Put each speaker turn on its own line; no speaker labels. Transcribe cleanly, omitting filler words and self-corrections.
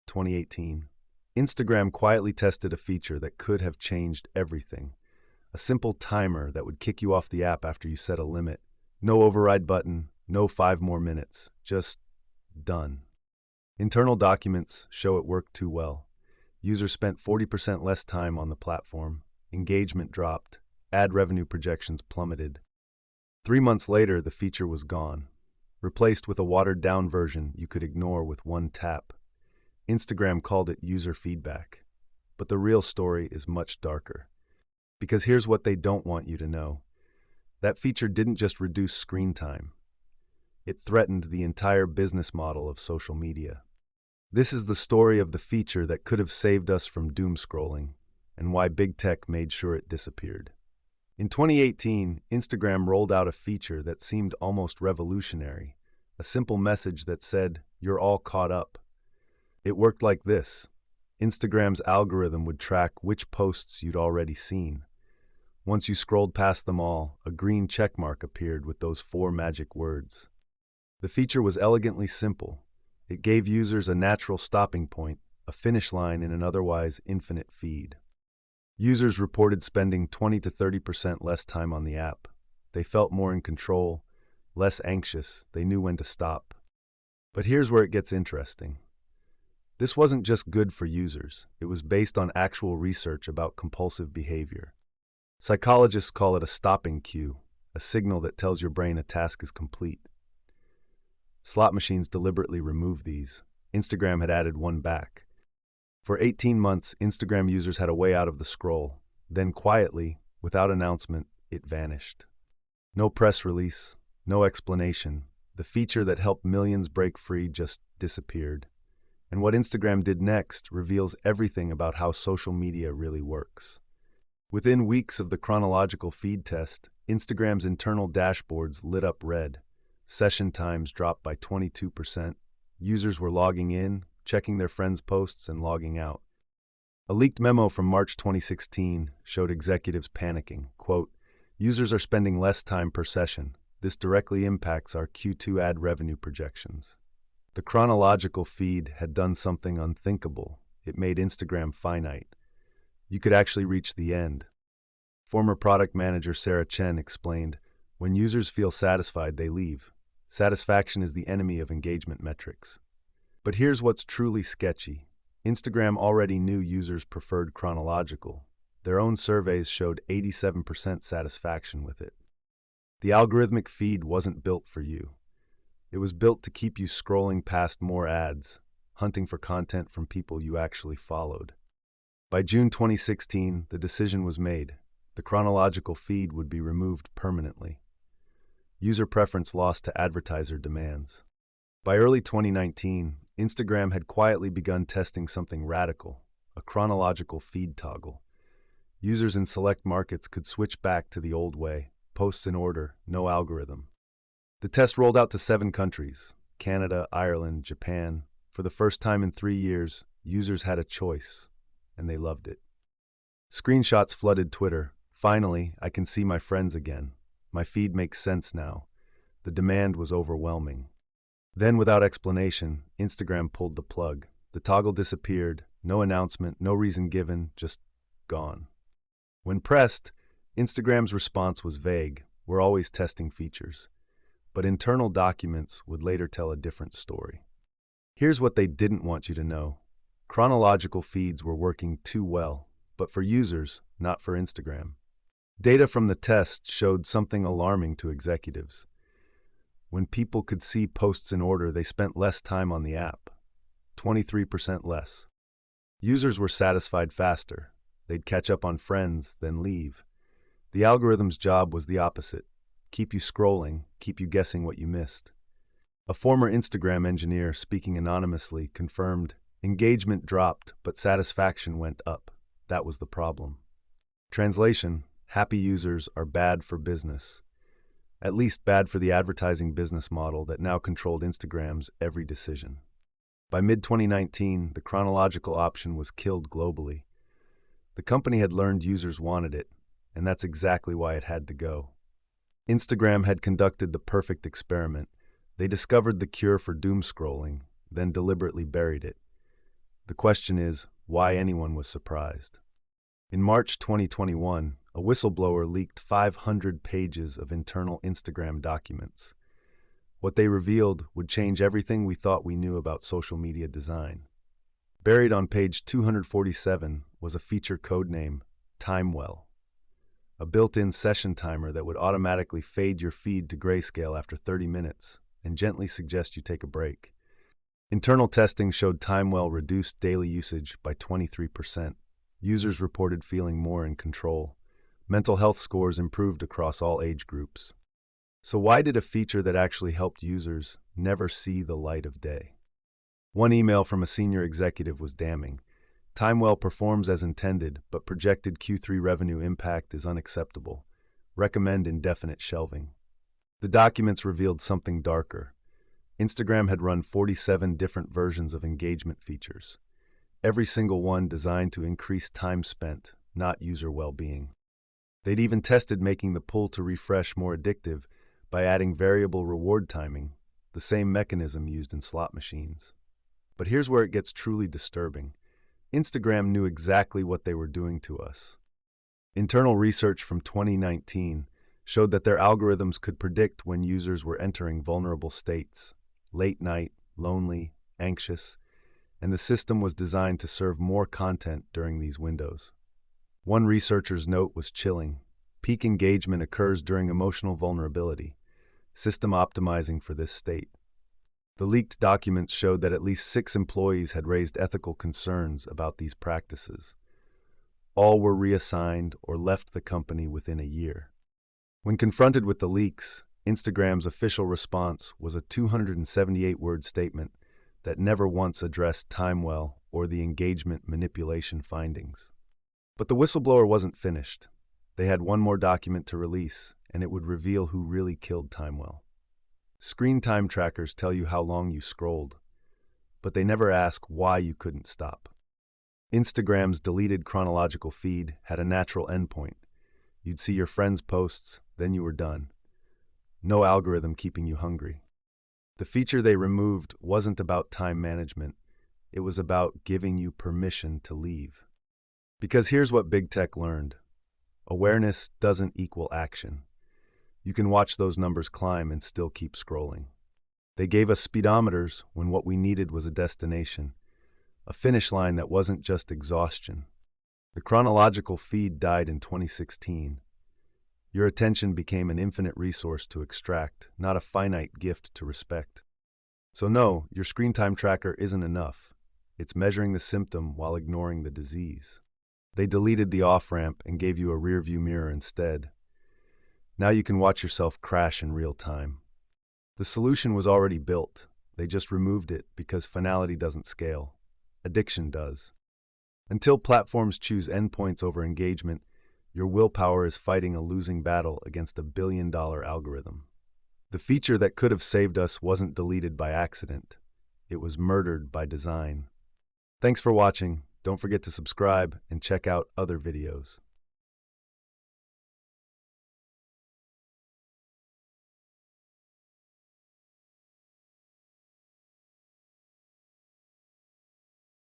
2018, Instagram quietly tested a feature that could have changed everything. A simple timer that would kick you off the app after you set a limit. No override button, no 5 more minutes, just done. Internal documents show it worked too well. Users spent 40% less time on the platform, engagement dropped, ad revenue projections plummeted. 3 months later, the feature was gone, replaced with a watered-down version you could ignore with one tap. Instagram called it user feedback. But the real story is much darker. Because here's what they don't want you to know. That feature didn't just reduce screen time. It threatened the entire business model of social media. This is the story of the feature that could have saved us from doom scrolling, and why big tech made sure it disappeared. In 2018, Instagram rolled out a feature that seemed almost revolutionary, a simple message that said, "You're all caught up." It worked like this. Instagram's algorithm would track which posts you'd already seen. Once you scrolled past them all, a green checkmark appeared with those 4 magic words. The feature was elegantly simple. It gave users a natural stopping point, a finish line in an otherwise infinite feed. Users reported spending 20 to 30% less time on the app. They felt more in control, less anxious, they knew when to stop. But here's where it gets interesting. This wasn't just good for users, it was based on actual research about compulsive behavior. Psychologists call it a stopping cue, a signal that tells your brain a task is complete. Slot machines deliberately remove these. Instagram had added one back. For 18 months, Instagram users had a way out of the scroll. Then quietly, without announcement, it vanished. No press release, no explanation. The feature that helped millions break free just disappeared. And what Instagram did next reveals everything about how social media really works. Within weeks of the chronological feed test, Instagram's internal dashboards lit up red. Session times dropped by 22%. Users were logging in, checking their friends' posts, and logging out. A leaked memo from March 2016 showed executives panicking. Quote, "Users are spending less time per session. This directly impacts our Q2 ad revenue projections." The chronological feed had done something unthinkable. It made Instagram finite. You could actually reach the end. Former product manager Sarah Chen explained, "When users feel satisfied, they leave. Satisfaction is the enemy of engagement metrics." But here's what's truly sketchy. Instagram already knew users preferred chronological. Their own surveys showed 87% satisfaction with it. The algorithmic feed wasn't built for you. It was built to keep you scrolling past more ads, hunting for content from people you actually followed. By June 2016, the decision was made. The chronological feed would be removed permanently. User preference lost to advertiser demands. By early 2019, Instagram had quietly begun testing something radical, a chronological feed toggle. Users in select markets could switch back to the old way, posts in order, no algorithm. The test rolled out to 7 countries, Canada, Ireland, Japan. For the first time in 3 years, users had a choice, and they loved it. Screenshots flooded Twitter. "Finally, I can see my friends again. My feed makes sense now." The demand was overwhelming. Then, without explanation, Instagram pulled the plug. The toggle disappeared, no announcement, no reason given, just gone. When pressed, Instagram's response was vague. "We're always testing features." But internal documents would later tell a different story. Here's what they didn't want you to know. Chronological feeds were working too well, but for users, not for Instagram. Data from the test showed something alarming to executives. When people could see posts in order, they spent less time on the app, 23% less. Users were satisfied faster. They'd catch up on friends, then leave. The algorithm's job was the opposite. Keep you scrolling, keep you guessing what you missed. A former Instagram engineer, speaking anonymously, confirmed, engagement dropped, but satisfaction went up. That was the problem. Translation, happy users are bad for business. At least bad for the advertising business model that now controlled Instagram's every decision. By mid-2019, the chronological option was killed globally. The company had learned users wanted it, and that's exactly why it had to go. Instagram had conducted the perfect experiment. They discovered the cure for doom scrolling, then deliberately buried it. The question is, why anyone was surprised. In March 2021, a whistleblower leaked 500 pages of internal Instagram documents. What they revealed would change everything we thought we knew about social media design. Buried on page 247 was a feature codename, TimeWell, a built-in session timer that would automatically fade your feed to grayscale after 30 minutes and gently suggest you take a break. Internal testing showed TimeWell reduced daily usage by 23%. Users reported feeling more in control. Mental health scores improved across all age groups. So why did a feature that actually helped users never see the light of day? One email from a senior executive was damning. TimeWell performs as intended, but projected Q3 revenue impact is unacceptable. Recommend indefinite shelving. The documents revealed something darker. Instagram had run 47 different versions of engagement features, every single one designed to increase time spent, not user well-being. They'd even tested making the pull to refresh more addictive by adding variable reward timing, the same mechanism used in slot machines. But here's where it gets truly disturbing. Instagram knew exactly what they were doing to us. Internal research from 2019 showed that their algorithms could predict when users were entering vulnerable states, late night, lonely, anxious, and the system was designed to serve more content during these windows. One researcher's note was chilling. Peak engagement occurs during emotional vulnerability, system optimizing for this state. The leaked documents showed that at least 6 employees had raised ethical concerns about these practices. All were reassigned or left the company within a year. When confronted with the leaks, Instagram's official response was a 278-word statement that never once addressed TimeWell or the engagement manipulation findings. But the whistleblower wasn't finished. They had one more document to release, and it would reveal who really killed TimeWell. Screen time trackers tell you how long you scrolled, but they never ask why you couldn't stop. Instagram's deleted chronological feed had a natural endpoint. You'd see your friends' posts, then you were done. No algorithm keeping you hungry. The feature they removed wasn't about time management. It was about giving you permission to leave. Because here's what big tech learned. Awareness doesn't equal action. You can watch those numbers climb and still keep scrolling. They gave us speedometers when what we needed was a destination, a finish line that wasn't just exhaustion. The chronological feed died in 2016. Your attention became an infinite resource to extract, not a finite gift to respect. So no, your screen time tracker isn't enough. It's measuring the symptom while ignoring the disease. They deleted the off-ramp and gave you a rear-view mirror instead. Now you can watch yourself crash in real time. The solution was already built. They just removed it because finality doesn't scale. Addiction does. Until platforms choose endpoints over engagement, your willpower is fighting a losing battle against a billion-dollar algorithm. The feature that could have saved us wasn't deleted by accident. It was murdered by design. Thanks for watching. Don't forget to subscribe and check out other videos.